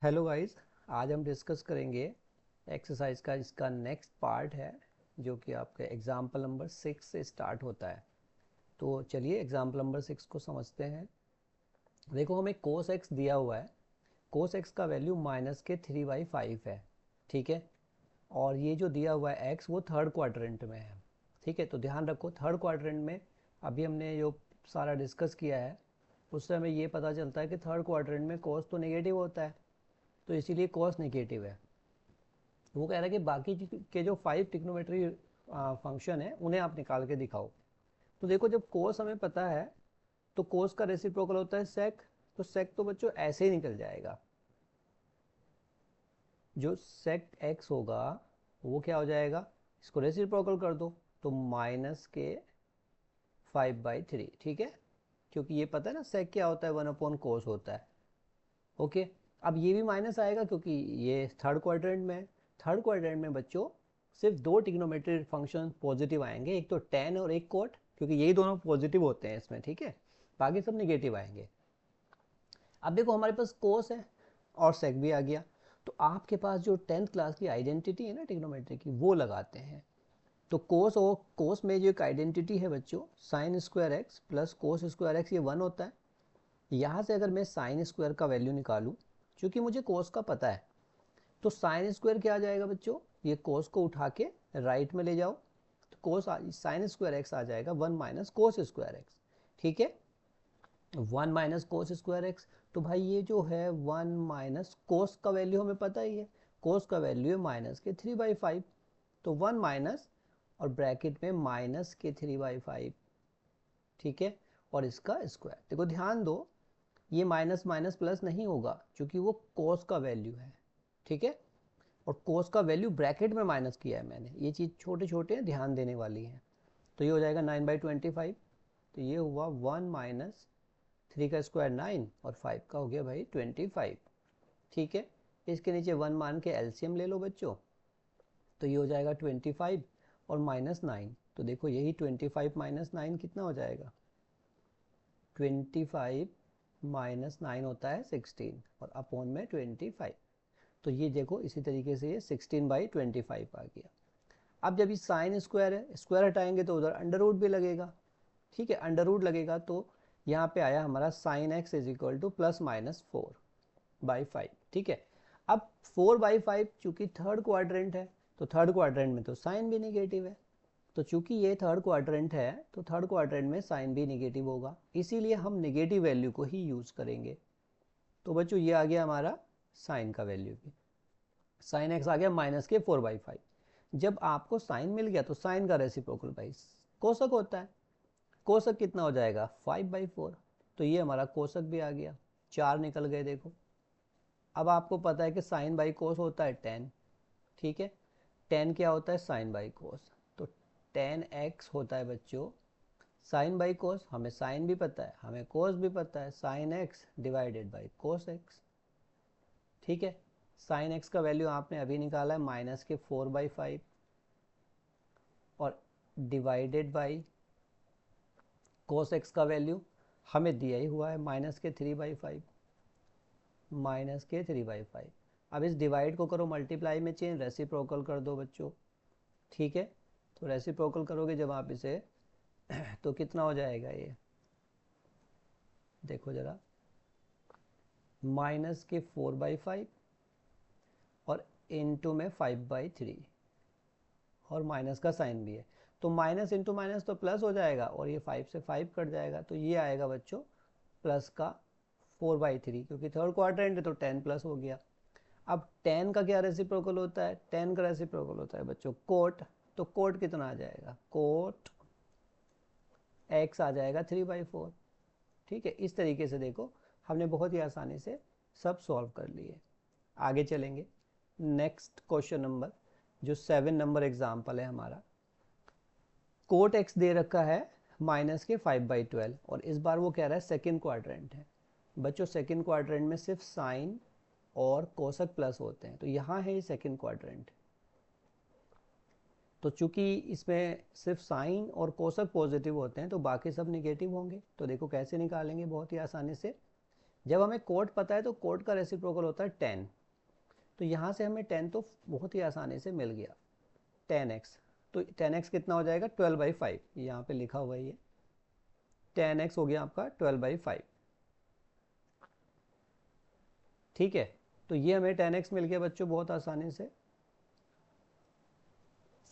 Hello guys. आज हम discuss करेंगे एक्सरसाइज का इसका नेक्स्ट पार्ट है जो कि आपके एग्जाम्पल नंबर 6 से स्टार्ट होता है। तो चलिए एग्जाम्पल नंबर 6 को समझते हैं। देखो हमें कोस एक्स दिया हुआ है। कोस एक्स का वैल्यू -3/5 है। ठीक है। और ये जो दिया हुआ है एक्स वो थर्ड क्वाड्रेंट में है। ठीक है, तो ध्यान रखो थर्ड क्वाड्रेंट में अभी हमने जो सारा डिस्कस किया है उससे हमें ये पता चलता है कि थर्ड क्वाड्रेंट में कोस तो नेगेटिव होता है, तो इसीलिए कॉस नेगेटिव है। वो कह रहा है कि बाकी के जो 5 ट्रिग्नोमेट्री फंक्शन है उन्हें आप निकाल के दिखाओ। तो देखो जब कोस हमें पता है तो कोस का रेसिप्रोकल होता है सेक। तो सेक तो बच्चों ऐसे ही निकल जाएगा। जो सेक एक्स होगा वो क्या हो जाएगा, इसको रेसिप्रोकल कर दो तो -5/3। ठीक है, क्योंकि ये पता है ना सेक क्या होता है, 1/कोस होता है। ओके। अब ये भी माइनस आएगा क्योंकि ये थर्ड क्वाड्रेंट में है। थर्ड क्वाड्रेंट में बच्चों सिर्फ दो ट्रिग्नोमेट्रिक फंक्शन पॉजिटिव आएंगे, एक तो टेन और एक कोट, क्योंकि यही दोनों पॉजिटिव होते हैं इसमें। ठीक है, बाकी सब निगेटिव आएंगे। अब देखो हमारे पास कोस है और सेक भी आ गया, तो आपके पास जो 10th क्लास की आइडेंटिटी है ना ट्रिग्नोमेट्री की वो लगाते हैं। तो कोस और कोस में जो एक आइडेंटिटी है बच्चों, sine square x plus cos square x, ये 1 होता है। यहाँ से अगर मैं साइन स्क्वायर का वैल्यू निकालूं, क्योंकि मुझे कोस का पता है, तो साइन स्क्वायर क्या आ जाएगा बच्चों, ये कोस को उठा के राइट में ले जाओ तो कोस साइन स्क्वायर एक्स आ जाएगा 1 - कोस स्क्वायर एक्स। ठीक है, 1 - कोस स्क्वायर एक्स। तो भाई ये जो है 1 - कोस का वैल्यू हमें पता ही है, कोस का वैल्यू है -3/5। तो 1 माइनस और ब्रैकेट में -3/5। ठीक है, और इसका स्क्वायर। देखो ध्यान दो, ये माइनस माइनस प्लस नहीं होगा क्योंकि वो कोस का वैल्यू है। ठीक है, और कोस का वैल्यू ब्रैकेट में माइनस किया है मैंने। ये चीज़ छोटे छोटे ध्यान देने वाली है। तो ये हो जाएगा 9/25। तो ये हुआ 1 - 3 का स्क्वायर 9 और 5 का हो गया भाई 25। ठीक है, इसके नीचे 1 मान के एलसीएम ले लो बच्चों, तो ये हो जाएगा 25 और -9। तो देखो यही 25 - 9 कितना हो जाएगा, 25 - 9 होता है 16 और अपॉन में 25। तो ये देखो इसी तरीके से ये 16/25 आ गया। अब जब ये साइन स्क्वायर है, स्क्वायर हटाएंगे तो उधर अंडर रूट भी लगेगा। ठीक है, अंडर रूट लगेगा तो यहाँ पे आया हमारा sine x is equal to +-4/5। ठीक है, अब 4/5 चूंकि थर्ड क्वाड्रेंट है, तो थर्ड क्वाड्रेंट में तो साइन भी निगेटिव है। तो चूंकि ये थर्ड क्वाड्रेंट है तो थर्ड क्वाड्रेंट में साइन भी निगेटिव होगा, इसीलिए हम निगेटिव वैल्यू को ही यूज करेंगे। तो बच्चों ये आ गया हमारा साइन का वैल्यू भी। साइन एक्स आ गया -4/5। जब आपको साइन मिल गया तो साइन का रेसिप्रोकल भाई कोसक होता है। कोसक कितना हो जाएगा 5/4। तो ये हमारा कोसक भी आ गया, 4 निकल गए। देखो अब आपको पता है कि साइन बाई कोस होता है 10। ठीक है, 10 क्या होता है साइन बाई कोस, तो 10x होता है बच्चों साइन बाई कोस। हमें साइन भी पता है, हमें कोस भी पता है, sine x divided by cos x. ठीक है, साइन एक्स का वैल्यू आपने अभी निकाला है -4/5 और डिवाइडेड बाई कोस एक्स का वैल्यू हमें दिया ही हुआ है -3/5। -3/5। अब इस डिवाइड को करो मल्टीप्लाई में चेंज, रेसिप्रोकल कर दो बच्चों। ठीक है, तो रेसिप्रोकल करोगे जब आप इसे तो कितना हो जाएगा ये, देखो जरा, -4/5 और इनटू में 5/3 और माइनस का साइन भी है, तो माइनस इंटू माइनस तो प्लस हो जाएगा और ये 5 से 5 कट जाएगा। तो ये आएगा बच्चों प्लस का 4/3, क्योंकि थर्ड क्वाड्रेंट है तो 10 प्लस हो गया। अब 10 का क्या रेसिप्रोकल होता है, 10 का रेसिप्रोकल होता है बच्चों कोट। तो कोट कितना आ जाएगा, कोट एक्स आ जाएगा 3/4। ठीक है, इस तरीके से देखो हमने बहुत ही आसानी से सब सॉल्व कर लिए। आगे चलेंगे नेक्स्ट क्वेश्चन नंबर, जो 7 नंबर एग्जाम्पल है हमारा। कोट एक्स दे रखा है -5/12 और इस बार वो कह रहा है सेकेंड क्वाड्रेंट है। बच्चों सेकेंड क्वाड्रेंट में सिर्फ साइन और कोसक प्लस होते हैं, तो यहाँ है ये सेकेंड क्वाड्रेंट। तो चूंकि इसमें सिर्फ साइन और कोसक पॉजिटिव होते हैं तो बाकी सब निगेटिव होंगे। तो देखो कैसे निकालेंगे, बहुत ही आसानी से। जब हमें कोट पता है तो कोट का रेसिप्रोकल होता है 10, तो यहाँ से हमें 10 तो बहुत ही आसानी से मिल गया 10x, तो 10x कितना हो जाएगा 12/5, यहाँ पे लिखा हुआ है ये 10x हो गया आपका 12/5, ठीक है। तो ये हमें 10x मिल गया बच्चों बहुत आसानी से,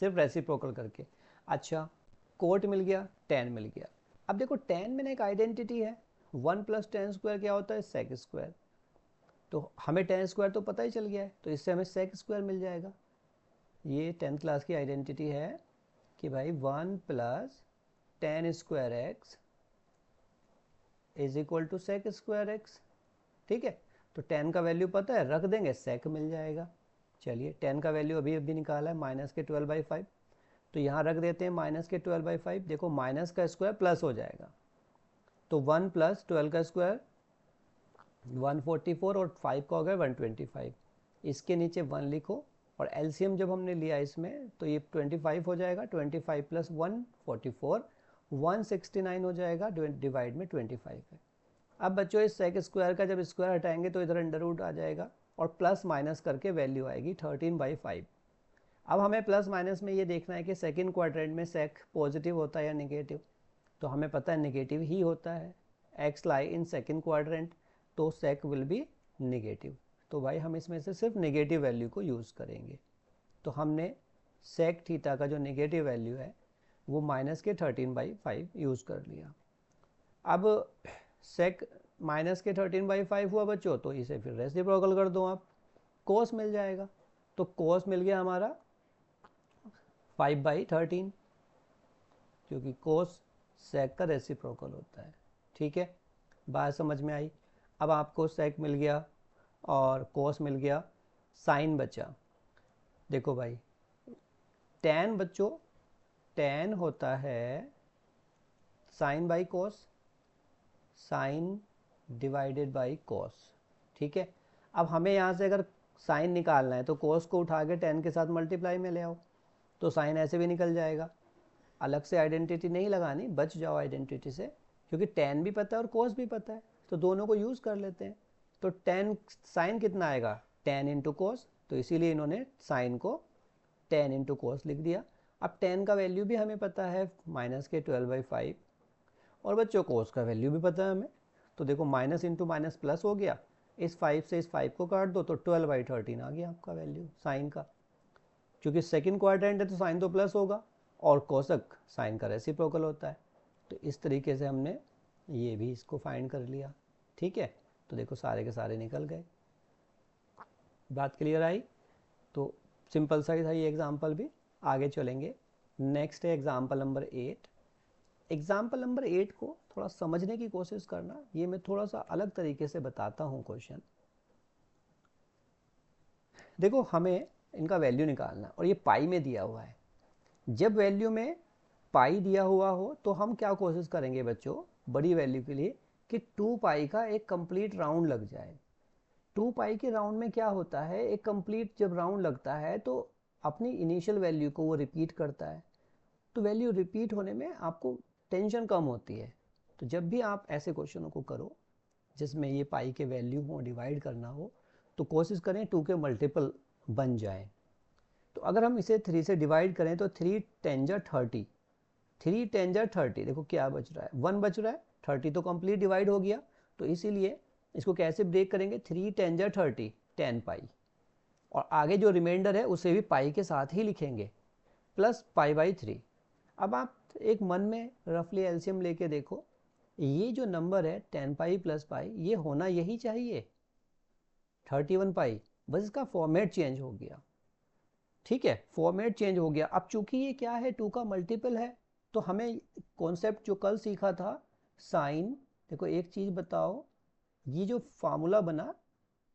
सिर्फ रेसिप्रोकल करके। अच्छा, कोट मिल गया, 10 मिल गया। अब देखो 10 में एक आइडेंटिटी है, 1 + 10 स्क्वायर क्या होता है सेक स्क्वायर, तो हमें 10 स्क्वायर तो पता ही चल गया है, तो इससे हमें सेक स्क्वायर मिल जाएगा। ये 10th क्लास की आइडेंटिटी है कि भाई 1 + 10 square x is equal to sec square x, ठीक है। तो 10 का वैल्यू पता है, रख देंगे सेक मिल जाएगा। चलिए 10 का वैल्यू अभी अभी निकाला है -12/5, तो यहाँ रख देते हैं -12/5। देखो माइनस का स्क्वायर प्लस हो जाएगा, तो 1 + 12 का स्क्वायर 144 और 5 का हो गया 125, इसके नीचे 1 लिखो और एलसीएम जब हमने लिया इसमें तो ये 25 हो जाएगा, 25 + 1 44, 169 हो जाएगा, डिवाइड में 25 है। अब बच्चों इस सेक स्क्वायर का जब स्क्वायर हटाएंगे तो इधर अंडर रूट आ जाएगा और प्लस माइनस करके वैल्यू आएगी 13/5। अब हमें प्लस माइनस में ये देखना है कि सेकंड क्वाड्रेंट में सेक पॉजिटिव होता है या नेगेटिव, तो हमें पता है नेगेटिव ही होता है, x lie in second quadrant, तो सेक विल बी नेगेटिव। तो भाई हम इसमें से सिर्फ नेगेटिव वैल्यू को यूज़ करेंगे, तो हमने सेक थीटा का जो नेगेटिव वैल्यू है वो -13/5 यूज़ कर लिया। अब सेक -13/5 हुआ बच्चों, तो इसे फिर रेसिप्रोकल कर दो आप, कोस मिल जाएगा, तो कोस मिल गया हमारा 5/13, क्योंकि कोस सेक का रेसिप्रोकल होता है, ठीक है। बात समझ में आई। अब आपको सेक मिल गया और कोस मिल गया, साइन बचा। देखो भाई tan बच्चों, tan होता है sine by cos, sine divided by cos, ठीक है। अब हमें यहाँ से अगर साइन निकालना है तो कोस को उठा के tan के साथ मल्टीप्लाई में ले आओ, तो साइन ऐसे भी निकल जाएगा। अलग से आइडेंटिटी नहीं लगानी, बच जाओ आइडेंटिटी से, क्योंकि tan भी पता है और कोस भी पता है, तो दोनों को यूज़ कर लेते हैं। तो tan साइन कितना आएगा tan इंटू कोस, तो इसीलिए इन्होंने साइन को tan इंटू कोस लिख दिया। अब tan का वैल्यू भी हमें पता है -12/5, और बच्चों कोस का वैल्यू भी पता है हमें, तो देखो माइनस इंटू माइनस प्लस हो गया, इस 5 से इस 5 को काट दो तो 12/13 आ गया आपका वैल्यू साइन का। क्योंकि सेकंड क्वाड्रेंट है तो साइन तो प्लस होगा, और कोसक साइन का रेसिप्रोकल होता है, तो इस तरीके से हमने ये भी इसको फाइंड कर लिया, ठीक है। तो देखो सारे के सारे निकल गए। बात क्लियर आई? तो सिंपल सा ही था ये एग्जाम्पल भी। आगे चलेंगे, नेक्स्ट है एग्जाम्पल नंबर 8। एग्जाम्पल नंबर 8 को थोड़ा समझने की कोशिश करना, ये मैं थोड़ा सा अलग तरीके से बताता हूँ क्वेश्चन। देखो हमें इनका वैल्यू निकालना और ये पाई में दिया हुआ है। जब वैल्यू में पाई दिया हुआ हो तो हम क्या कोशिश करेंगे बच्चों, बड़ी वैल्यू के लिए, कि 2 पाई का एक कंप्लीट राउंड लग जाए। 2 पाई के राउंड में क्या होता है, एक कंप्लीट जब राउंड लगता है तो अपनी इनिशियल वैल्यू को वो रिपीट करता है, तो वैल्यू रिपीट होने में आपको टेंशन कम होती है। तो जब भी आप ऐसे क्वेश्चनों को करो जिसमें ये पाई के वैल्यू हो, डिवाइड करना हो, तो कोशिश करें 2 के मल्टीपल बन जाए। तो अगर हम इसे 3 से डिवाइड करें तो 3 10 जा 30, 3 10 जा 30, देखो क्या बच रहा है 1 बच रहा है, 30 तो कंप्लीट डिवाइड हो गया, तो इसीलिए इसको कैसे ब्रेक करेंगे, 3 10 जा 30 10 पाई, और आगे जो रिमाइंडर है उसे भी पाई के साथ ही लिखेंगे, प्लस π/3। अब आप एक मन में रफली एलसीएम लेके देखो, ये जो नंबर है 10 पाई प्लस पाई, ये होना यही चाहिए 31 पाई, बस इसका फॉर्मेट चेंज हो गया, ठीक है, फॉर्मेट चेंज हो गया। अब चूंकि ये क्या है 2 का मल्टीपल है, तो हमें कॉन्सेप्ट जो कल सीखा था साइन, देखो एक चीज़ बताओ, ये जो फार्मूला बना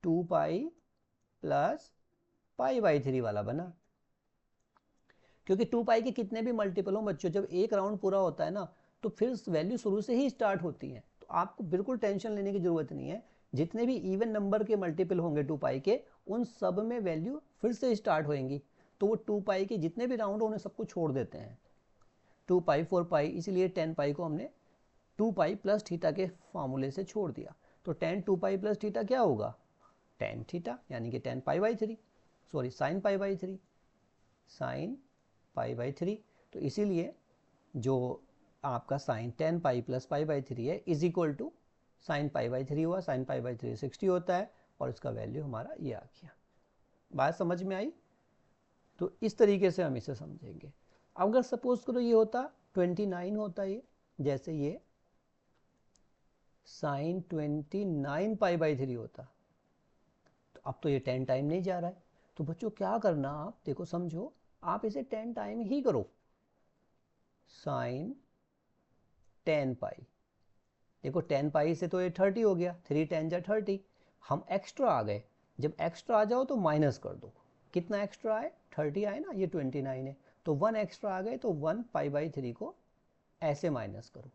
2 पाई प्लस π/3 वाला बना, क्योंकि 2 पाई के कितने भी मल्टीपल हो बच्चों, जब एक राउंड पूरा होता है ना तो फिर वैल्यू शुरू से ही स्टार्ट होती है, तो आपको बिल्कुल टेंशन लेने की जरूरत नहीं है। जितने भी इवन नंबर के मल्टीपल होंगे 2 पाई के, उन सब में वैल्यू फिर से स्टार्ट होएंगी, तो वो 2 पाई के जितने भी राउंड उन्हें सबको छोड़ देते हैं, 2 पाई 4 पाई, इसीलिए 10 पाई को हमने 2 पाई प्लस थीटा के फार्मूले से छोड़ दिया। तो tan 2 पाई प्लस थीटा क्या होगा, tan थीटा, यानी कि tan pi by 3, sorry sin pi by 3, sin pi by 3। तो इसीलिए जो आपका sine tan pi plus pi by 3 है is equal to sine pi by 3 हुआ। साइन पाई बाई 3 60 होता है और इसका वैल्यू हमारा ये आ गया। बात समझ में आई? तो इस तरीके से हम इसे समझेंगे। अगर सपोज करो ये होता 29 होता, ये जैसे ये साइन 29 पाई बाई 3 होता, तो अब तो ये 10 टाइम नहीं जा रहा है। तो बच्चों क्या करना, आप देखो समझो, आप इसे 10 टाइम ही करो। साइन 10 पाई, देखो 10 पाई से तो ये 30 हो गया, 3 10 जा 30। हम एक्स्ट्रा आ गए, जब एक्स्ट्रा आ जाओ तो माइनस कर दो। कितना एक्स्ट्रा आए, 30 आए ना, ये 29 है, तो 1 एक्स्ट्रा आ गए, तो 1 पाई बाई 3 को ऐसे माइनस करो।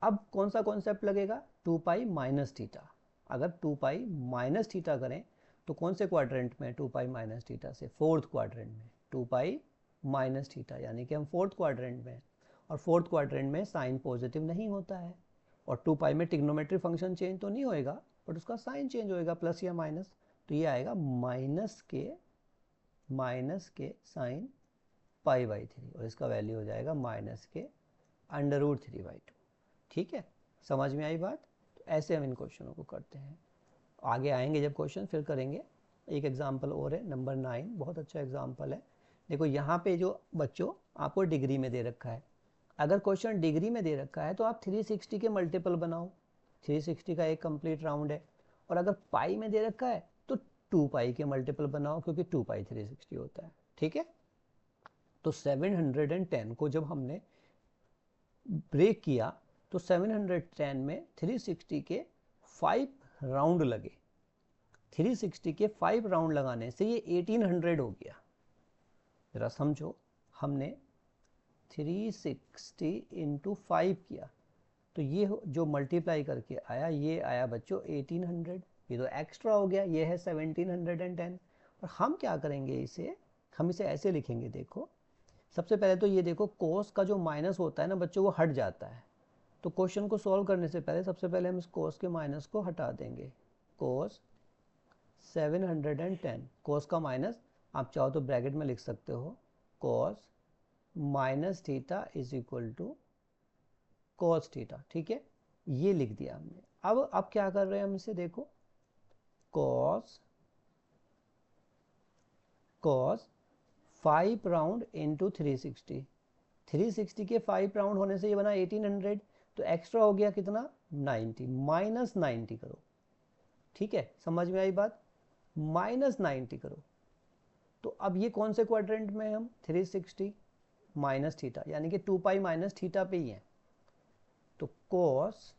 अब कौन सा कॉन्सेप्ट लगेगा, 2 पाई माइनस थीटा। अगर 2 पाई माइनस थीटा करें तो कौन से क्वाड्रेंट में 2 पाई माइनस थीटा से, फोर्थ क्वाड्रेंट में 2 पाई माइनस थीटा, यानी कि हम फोर्थ क्वाड्रेंट में। और फोर्थ क्वाड्रेंट में साइन पॉजिटिव नहीं होता है, और 2 पाई में ट्रिग्नोमेट्रिक फंक्शन चेंज तो नहीं होएगा, बट उसका साइन चेंज होएगा, प्लस या माइनस। तो ये आएगा माइनस के साइन पाई बाई 3, और इसका वैल्यू हो जाएगा माइनस के अंडर रूट 3/2। ठीक है, समझ में आई बात? तो ऐसे हम इन क्वेश्चनों को करते हैं। आगे आएंगे जब क्वेश्चन फिर करेंगे। एक एग्जाम्पल और है, नंबर 9, बहुत अच्छा एग्जाम्पल है। देखो यहाँ पे जो बच्चों आपको डिग्री में दे रखा है, अगर क्वेश्चन डिग्री में दे रखा है तो आप 360 के मल्टीपल बनाओ, 360 का एक कंप्लीट राउंड है। और अगर पाई में दे रखा है तो 2 पाई के मल्टीपल बनाओ, क्योंकि 2 पाई 360 होता है। ठीक है, तो 710 को जब हमने ब्रेक किया तो 710 में 360 के 5 राउंड लगे। 360 के 5 राउंड लगाने से ये 1800 हो गया। जरा समझो, हमने 360 इंटू 5 किया, तो ये जो मल्टीप्लाई करके आया, ये आया बच्चों 1800। ये तो एक्स्ट्रा हो गया, ये है 1710। और हम क्या करेंगे इसे, हम इसे ऐसे लिखेंगे। देखो सबसे पहले तो ये देखो, कोस का जो माइनस होता है ना बच्चों, वो हट जाता है। तो क्वेश्चन को सॉल्व करने से पहले सबसे पहले हम इस कोस के माइनस को हटा देंगे। कोस 710, कोस का माइनस आप चाहो तो ब्रैकेट में लिख सकते हो, cos minus theta is equal to cos theta. ठीक है, ये लिख दिया हमने। अब क्या कर रहे हैं हम इसे, देखो कोस 5 राउंड इंटू 360, 360 के 5 राउंड होने से ये बना 1800, तो एक्स्ट्रा हो गया कितना, 90, माइनस 90 करो। ठीक है, समझ में आई बात, माइनस 90 करो। तो अब ये कौन से क्वाड्रेंट में हम, 360 माइनस थीटा, यानी कि 2 पाई माइनस थीटा पे ही है। तो कोस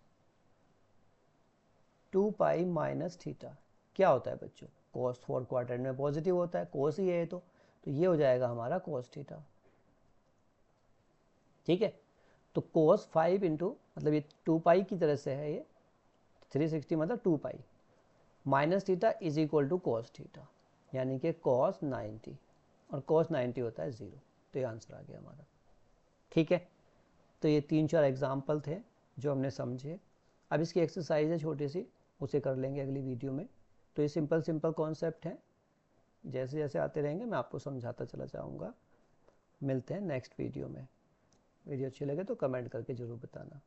2 पाई माइनस थीटा क्या होता है बच्चों, कोस फोर्थ क्वाड्रेंट में पॉजिटिव होता है, कोस ही है तो ये हो जाएगा हमारा कोस थीटा। ठीक है, तो कोस 5 इंटू, मतलब ये 2 पाई की तरह से है, ये 360 मतलब 2 pi minus theta is equal to cos theta, यानी कि कोस 90, और कोस 90 होता है 0। तो ये आंसर आ गया हमारा। ठीक है, तो ये 3-4 एग्जाम्पल थे जो हमने समझे। अब इसकी एक्सरसाइज है छोटी सी, उसे कर लेंगे अगली वीडियो में। तो ये सिंपल कॉन्सेप्ट हैं, जैसे जैसे आते रहेंगे मैं आपको समझाता चला जाऊँगा। मिलते हैं नेक्स्ट वीडियो में। वीडियो अच्छी लगे तो कमेंट करके ज़रूर बताना।